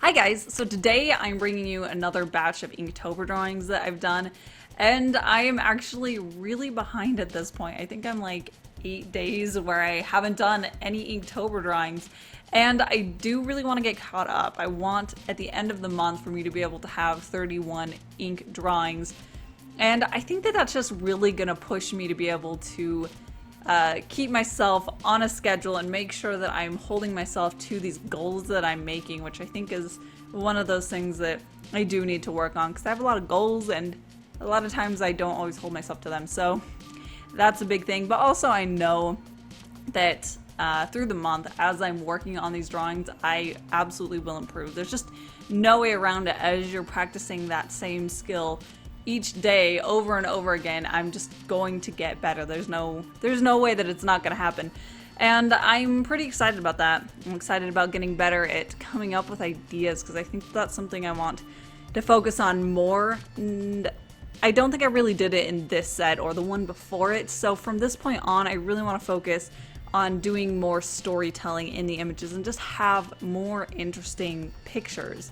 Hi guys, so today I'm bringing you another batch of Inktober drawings that I've done, and I am actually really behind at this point. I think I'm like 8 days where I haven't done any Inktober drawings, and I do really want to get caught up. I want at the end of the month for me to be able to have 31 ink drawings, and I think that that's just really gonna push me to be able to keep myself on a schedule and make sure that I'm holding myself to these goals that I'm making, which I think is one of those things that I do need to work on because I have a lot of goals and a lot of times I don't always hold myself to them. So that's a big thing. But also I know that through the month, as I'm working on these drawings, I absolutely will improve. There's just no way around it. As you're practicing that same skill each day over and over again, I'm just going to get better. There's no way that it's not going to happen. And I'm pretty excited about that. I'm excited about getting better at coming up with ideas because I think that's something I want to focus on more. And I don't think I really did it in this set or the one before it. So from this point on, I really want to focus on doing more storytelling in the images and just have more interesting pictures.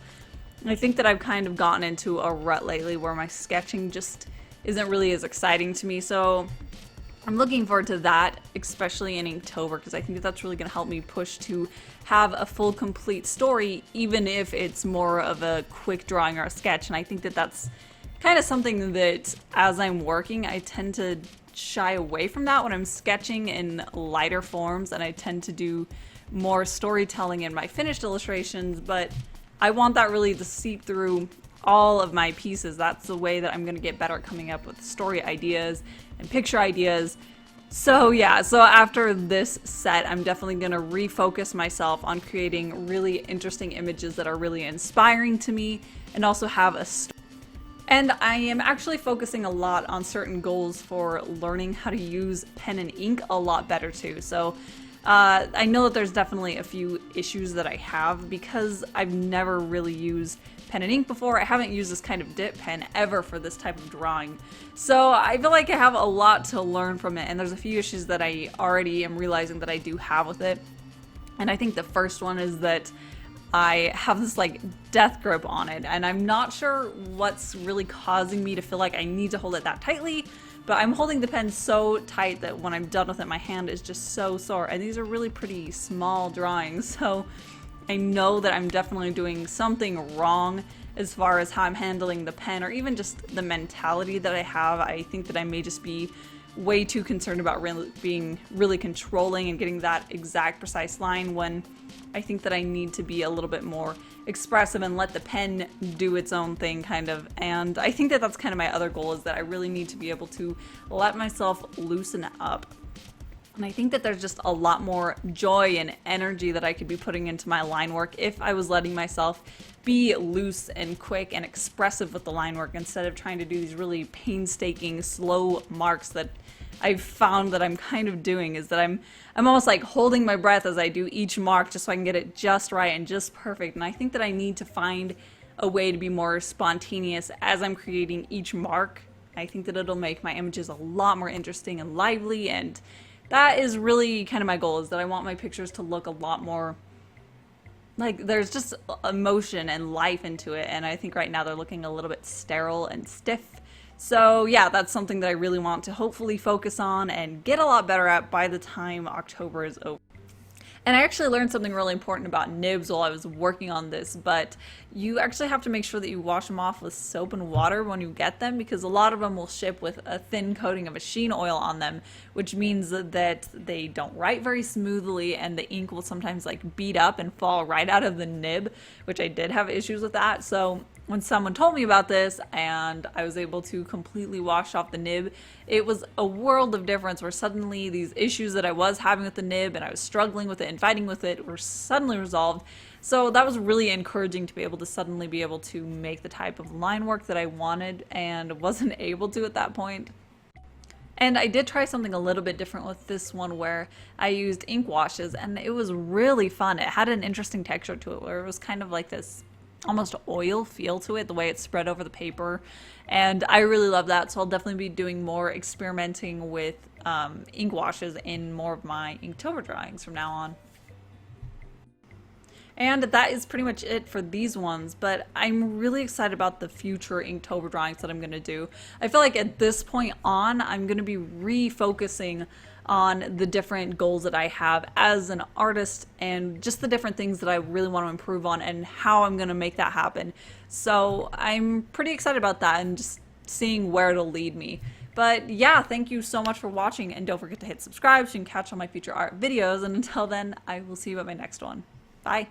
I think that I've kind of gotten into a rut lately where my sketching just isn't really as exciting to me, so I'm looking forward to that, especially in Inktober, because I think that that's really going to help me push to have a full, complete story, even if it's more of a quick drawing or a sketch. And I think that that's kind of something that, as I'm working, I tend to shy away from that when I'm sketching in lighter forms, and I tend to do more storytelling in my finished illustrations, but I want that really to seep through all of my pieces. That's the way that I'm going to get better at coming up with story ideas and picture ideas. So yeah, so after this set, I'm definitely going to refocus myself on creating really interesting images that are really inspiring to me and also have a story. And I am actually focusing a lot on certain goals for learning how to use pen and ink a lot better too. So I know that there's definitely a few issues that I have because I've never really used pen and ink before. I haven't used this kind of dip pen ever for this type of drawing. So I feel like I have a lot to learn from it, and there's a few issues that I already am realizing that I do have with it. And I think the first one is that I have this like death grip on it, and I'm not sure what's really causing me to feel like I need to hold it that tightly. But I'm holding the pen so tight that when I'm done with it, my hand is just so sore. And these are really pretty small drawings, so I know that I'm definitely doing something wrong as far as how I'm handling the pen, or even just the mentality that I have. I think that I may just be way too concerned about being really controlling and getting that exact precise line, when I think that I need to be a little bit more expressive and let the pen do its own thing, kind of. And I think that that's kind of my other goal, is that I really need to be able to let myself loosen up. And I think that there's just a lot more joy and energy that I could be putting into my line work if I was letting myself be loose and quick and expressive with the line work, instead of trying to do these really painstaking slow marks that I've found that I'm kind of doing, is that I'm almost like holding my breath as I do each mark just so I can get it just right and just perfect. And I think that I need to find a way to be more spontaneous as I'm creating each mark. I think that it'll make my images a lot more interesting and lively, and that is really kind of my goal, is that I want my pictures to look a lot more like there's just emotion and life into it. And I think right now they're looking a little bit sterile and stiff. So yeah, that's something that I really want to hopefully focus on and get a lot better at by the time October is over. And I actually learned something really important about nibs while I was working on this, but you actually have to make sure that you wash them off with soap and water when you get them, because a lot of them will ship with a thin coating of machine oil on them, which means that they don't write very smoothly, and the ink will sometimes like bead up and fall right out of the nib, which I did have issues with that. So when someone told me about this and I was able to completely wash off the nib, it was a world of difference, where suddenly these issues that I was having with the nib and I was struggling with it and fighting with it were suddenly resolved. So that was really encouraging to be able to suddenly be able to make the type of line work that I wanted and wasn't able to at that point. And I did try something a little bit different with this one, where I used ink washes, and it was really fun. It had an interesting texture to it, where it was kind of like this almost oil feel to it, the way it spread over the paper, and I really love that. So I'll definitely be doing more experimenting with ink washes in more of my Inktober drawings from now on. And that is pretty much it for these ones, but I'm really excited about the future Inktober drawings that I'm going to do. I feel like at this point on, I'm going to be refocusing on the different goals that I have as an artist and just the different things that I really want to improve on and how I'm going to make that happen. So I'm pretty excited about that and just seeing where it'll lead me. But yeah, thank you so much for watching, and don't forget to hit subscribe so you can catch all my future art videos. And until then, I will see you at my next one. Bye.